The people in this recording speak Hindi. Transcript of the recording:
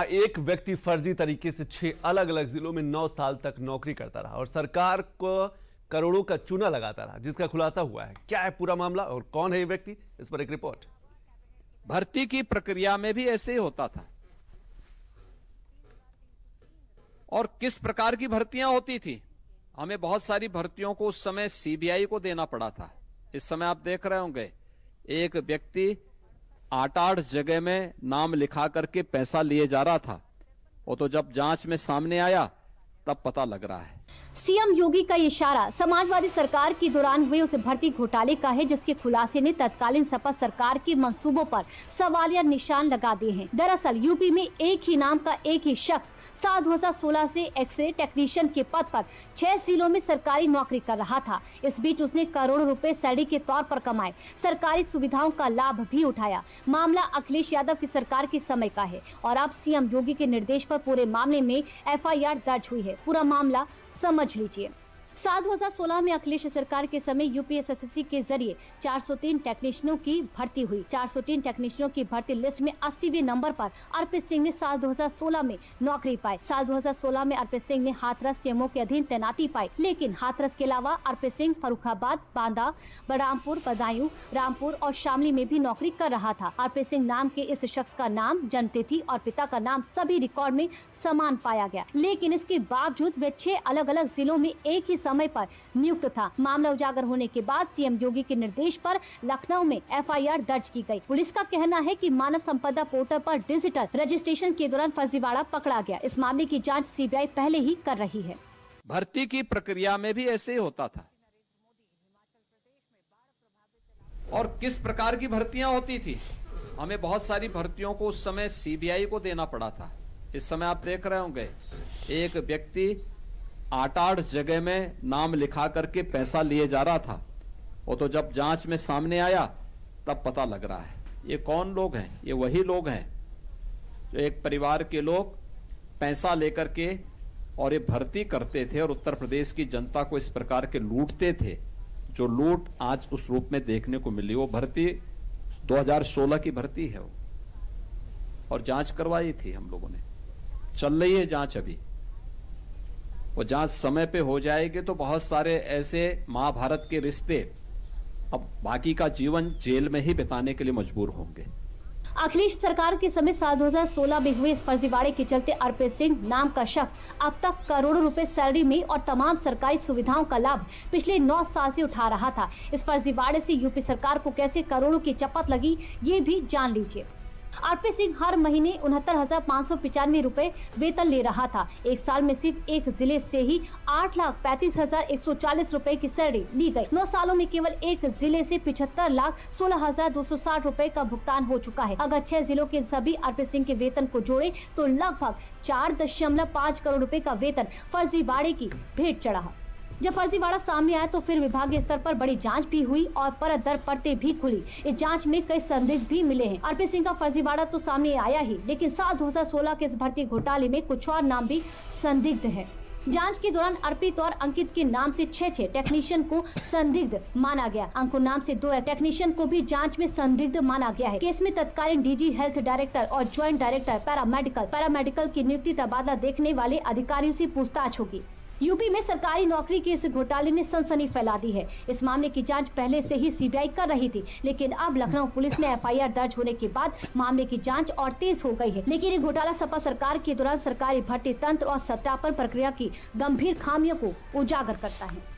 एक व्यक्ति फर्जी तरीके से 6 अलग अलग जिलों में 9 साल तक नौकरी करता रहा और सरकार को करोड़ों का चूना लगाता रहा, जिसका खुलासा हुआ है। क्या है पूरा मामला और कौन है ये व्यक्ति, इस पर एक रिपोर्ट। भर्ती की प्रक्रिया में भी ऐसे ही होता था और किस प्रकार की भर्तियां होती थी। हमें बहुत सारी भर्तियों को उस समय सीबीआई को देना पड़ा था। इस समय आप देख रहे होंगे एक व्यक्ति 8 जगह में नाम लिखा करके पैसा लिए जा रहा था। वो तो जब जांच में सामने आया तब पता लग रहा है। सीएम योगी का इशारा समाजवादी सरकार के दौरान हुए उस भर्ती घोटाले का है, जिसके खुलासे ने तत्कालीन सपा सरकार के मंसूबों पर सवालिया निशान लगा दिए हैं। दरअसल यूपी में एक ही नाम का एक ही शख्स साल 2016 से एक्सरे टेक्नीशियन के पद पर 6 जिलों में सरकारी नौकरी कर रहा था। इस बीच उसने करोड़ों रुपए सैलरी के तौर पर कमाए, सरकारी सुविधाओं का लाभ भी उठाया। मामला अखिलेश यादव की सरकार के समय का है और अब सीएम योगी के निर्देश पर पूरे मामले में एफआईआर दर्ज हुई है। पूरा मामला समझ लीजिए। साल 2016 में अखिलेश सरकार के समय यूपीएसएससी के जरिए 403 टेक्नीशियनों की भर्ती हुई। 403 टेक्नीशियनों की भर्ती लिस्ट में 80वें नंबर पर अर्पित सिंह ने साल 2016 में नौकरी पाई। साल 2016 में अर्पित सिंह ने हाथरस सीएमओ के अधीन तैनाती पाई, लेकिन हाथरस के अलावा अर्पित सिंह फर्रुखाबाद, बांदा, बलरामपुर, बदायूं, रामपुर और शामली में भी नौकरी कर रहा था। अर्पित सिंह नाम के इस शख्स का नाम, जन्मतिथि और पिता का नाम सभी रिकॉर्ड में समान पाया गया, लेकिन इसके बावजूद वे 6 अलग अलग जिलों में एक ही समय पर नियुक्त था। मामला उजागर होने के बाद सीएम योगी के निर्देश पर लखनऊ में एफआईआर दर्ज की गई। पुलिस का कहना है कि मानव संपदा पोर्टल पर डिजिटल रजिस्ट्रेशन के दौरान फर्जीवाड़ा पकड़ा गया। इस मामले की जांच सीबीआई पहले ही कर रही है। भर्ती की प्रक्रिया में भी ऐसे ही होता था और किस प्रकार की भर्तियां होती थी। हमें बहुत सारी भर्तियों को उस समय सीबीआई को देना पड़ा था। इस समय आप देख रहे होंगे एक व्यक्ति 8 जगह में नाम लिखा करके पैसा लिए जा रहा था। वो तो जब जांच में सामने आया तब पता लग रहा है। ये कौन लोग हैं? ये वही लोग हैं जो एक परिवार के लोग पैसा लेकर के और ये भर्ती करते थे और उत्तर प्रदेश की जनता को इस प्रकार के लूटते थे। जो लूट आज उस रूप में देखने को मिली, वो भर्ती 2016 की भर्ती है वो, और जांच करवाई थी हम लोगों ने। चल रही है जांच अभी। वो जांच समय पे हो जाएगी तो बहुत सारे ऐसे महाभारत के रिश्ते अब बाकी का जीवन जेल में ही बिताने के लिए मजबूर होंगे। अखिलेश सरकार के समय साल 2016 में हुए इस फर्जीवाड़े के चलते अर्पित सिंह नाम का शख्स अब तक करोड़ों रुपए सैलरी में और तमाम सरकारी सुविधाओं का लाभ पिछले 9 साल से उठा रहा था। इस फर्जीवाड़े से यूपी सरकार को कैसे करोड़ों की चपत लगी, ये भी जान लीजिए। अर्पित सिंह हर महीने 69,595 रुपए वेतन ले रहा था। एक साल में सिर्फ एक जिले से ही 8,35,140 रुपए की सैलरी ली गई। 9 सालों में केवल एक जिले से 75,16,260 रुपए का भुगतान हो चुका है। अगर 6 जिलों के सभी अर्पित सिंह के वेतन को जोड़े तो लगभग 4.5 करोड़ रुपए का वेतन फर्जीवाड़े की भेंट चढ़ा। जब फर्जीवाड़ा सामने आया तो फिर विभागीय स्तर पर बड़ी जांच भी हुई और परत दर परतें भी खुली। इस जांच में कई संदिग्ध भी मिले हैं। अर्पित सिंह का फर्जीवाड़ा तो सामने आया ही, लेकिन साल 2016 के इस भर्ती घोटाले में कुछ और नाम भी संदिग्ध है। जांच के दौरान अर्पित और अंकित के नाम से 6 टेक्नीशियन को संदिग्ध माना गया। अंकुर नाम से 2 टेक्नीशियन को भी जांच में संदिग्ध माना गया है। केस में तत्कालीन डीजी हेल्थ डायरेक्टर और ज्वाइंट डायरेक्टर पैरामेडिकल की नियुक्ति तबादला देखने वाले अधिकारियों से पूछताछ होगी। यूपी में सरकारी नौकरी के इस घोटाले ने सनसनी फैला दी है। इस मामले की जांच पहले से ही सीबीआई कर रही थी, लेकिन अब लखनऊ पुलिस में एफआईआर दर्ज होने के बाद मामले की जांच और तेज हो गई है। लेकिन ये घोटाला सपा सरकार के दौरान सरकारी भर्ती तंत्र और सत्यापन प्रक्रिया की गंभीर खामियों को उजागर करता है।